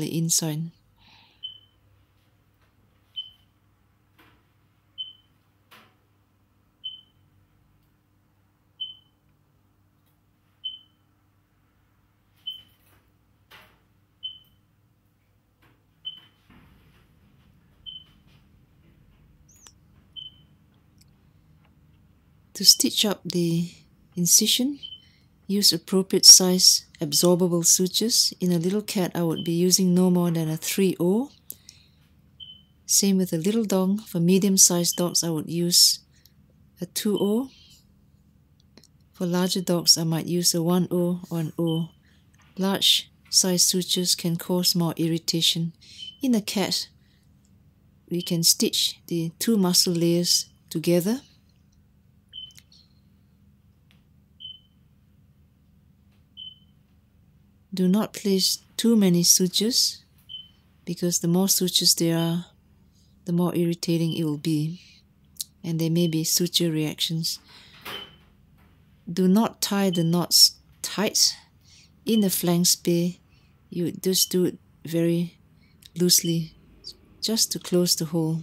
the inside. To stitch up the incision, use appropriate size absorbable sutures. In a little cat, I would be using no more than a 3/0. Same with a little dog. For medium-sized dogs, I would use a 2/0. For larger dogs, I might use a 1/0 or an 0. Large size sutures can cause more irritation. In a cat, we can stitch the two muscle layers together. Do not place too many sutures, because the more sutures there are, the more irritating it will be, and there may be suture reactions. Do not tie the knots tight. In the flank spay, you just do it very loosely, just to close the hole.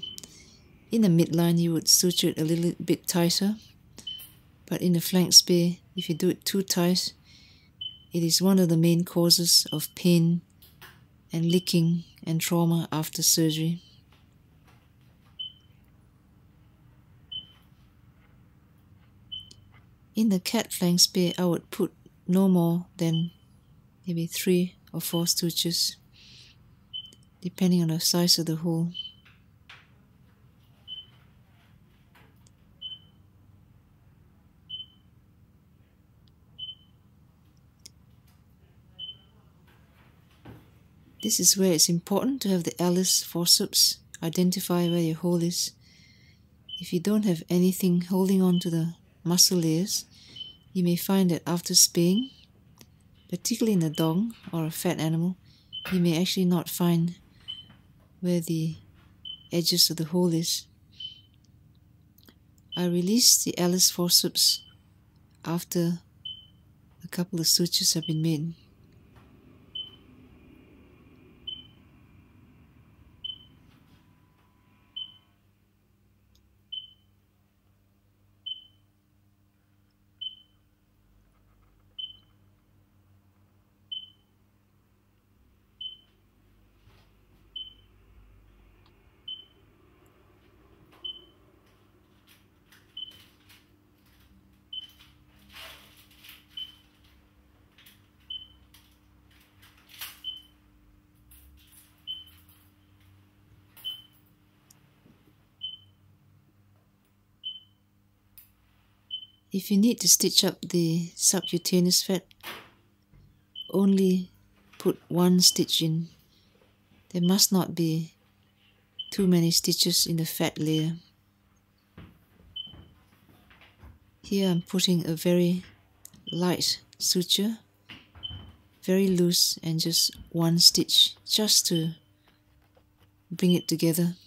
In the midline, you would suture it a little bit tighter, but in the flank spay, if you do it too tight, it is one of the main causes of pain and licking and trauma after surgery. In the cat flank spay, I would put no more than maybe 3 or 4 sutures, depending on the size of the hole. This is where it's important to have the Alice forceps identify where your hole is. If you don't have anything holding on to the muscle layers, you may find that after spaying, particularly in a dog or a fat animal, you may actually not find where the edges of the hole is. I release the Alice forceps after a couple of sutures have been made. If you need to stitch up the subcutaneous fat, only put 1 stitch in. There must not be too many stitches in the fat layer. Here I'm putting a very light suture, very loose, and just 1 stitch, just to bring it together.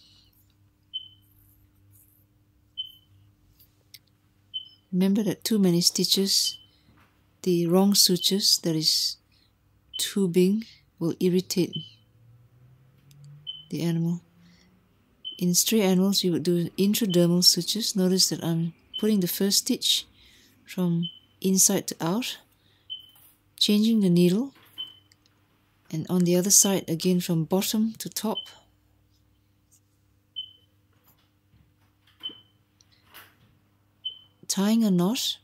Remember that too many stitches, the wrong sutures, that is too big, will irritate the animal. In stray animals, you would do intradermal sutures. Notice that I'm putting the first stitch from inside to out, changing the needle, and on the other side again from bottom to top. Tying a knot,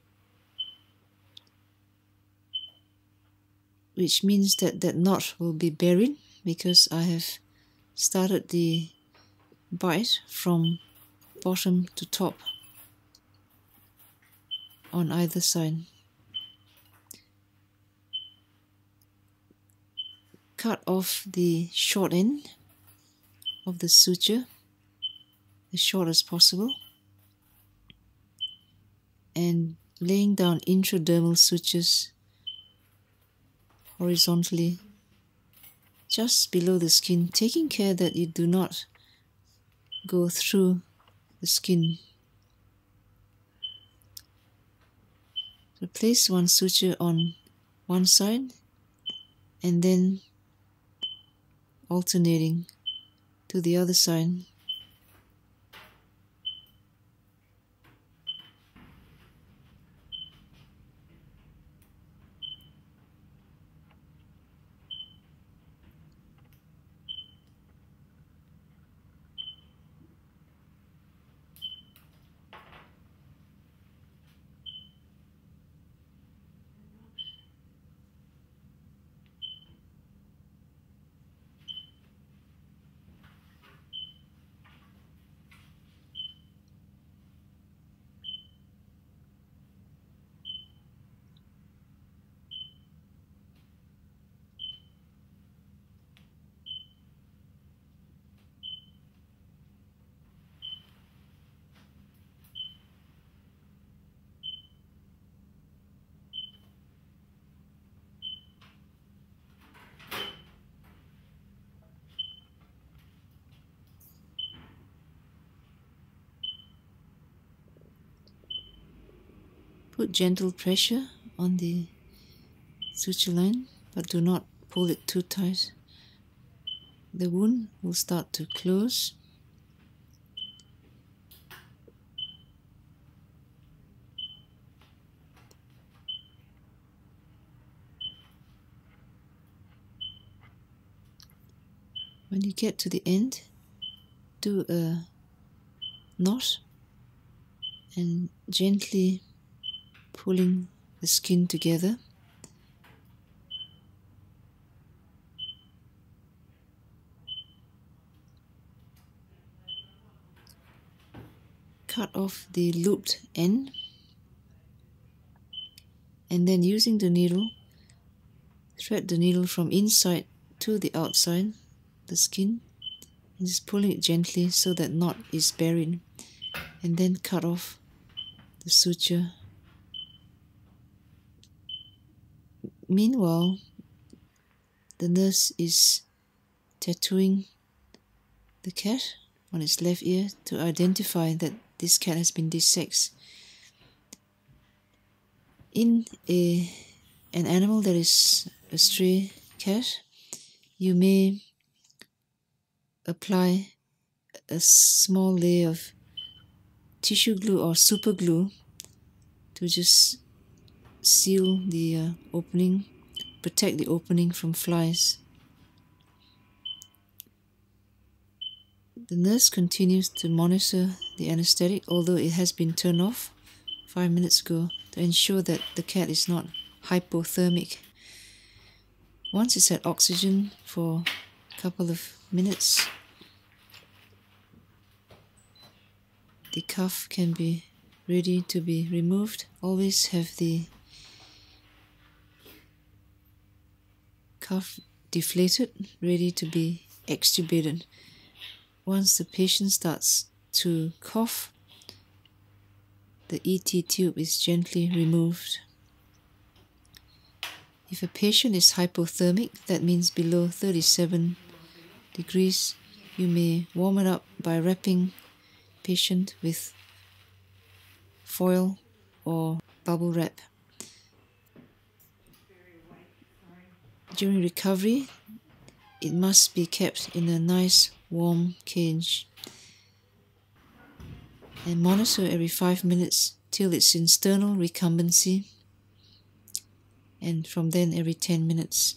which means that that knot will be buried because I have started the bite from bottom to top on either side. Cut off the short end of the suture, as short as possible, and laying down intradermal sutures horizontally just below the skin, taking care that you do not go through the skin. So place 1 suture on one side and then alternating to the other side. Put gentle pressure on the suture line, but do not pull it too tight. The wound will start to close. When you get to the end, do a knot and gently pulling the skin together. Cut off the looped end, and then using the needle, thread the needle from inside to the outside, the skin, and just pulling it gently so that knot is buried, and then cut off the suture. Meanwhile, the nurse is tattooing the cat on its left ear to identify that this cat has been desexed. In an animal that is a stray cat, you may apply a small layer of tissue glue or super glue to just seal the opening, protect the opening from flies. The nurse continues to monitor the anesthetic, although it has been turned off 5 minutes ago, to ensure that the cat is not hypothermic. Once it's had oxygen for a couple of minutes, the cuff can be ready to be removed. Always have the cuff deflated, ready to be extubated. Once the patient starts to cough, the ET tube is gently removed. If a patient is hypothermic, that means below 37 degrees, you may warm it up by wrapping patient with foil or bubble wrap. During recovery, it must be kept in a nice warm cage and monitor every 5 minutes till it's in sternal recumbency, and from then every 10 minutes.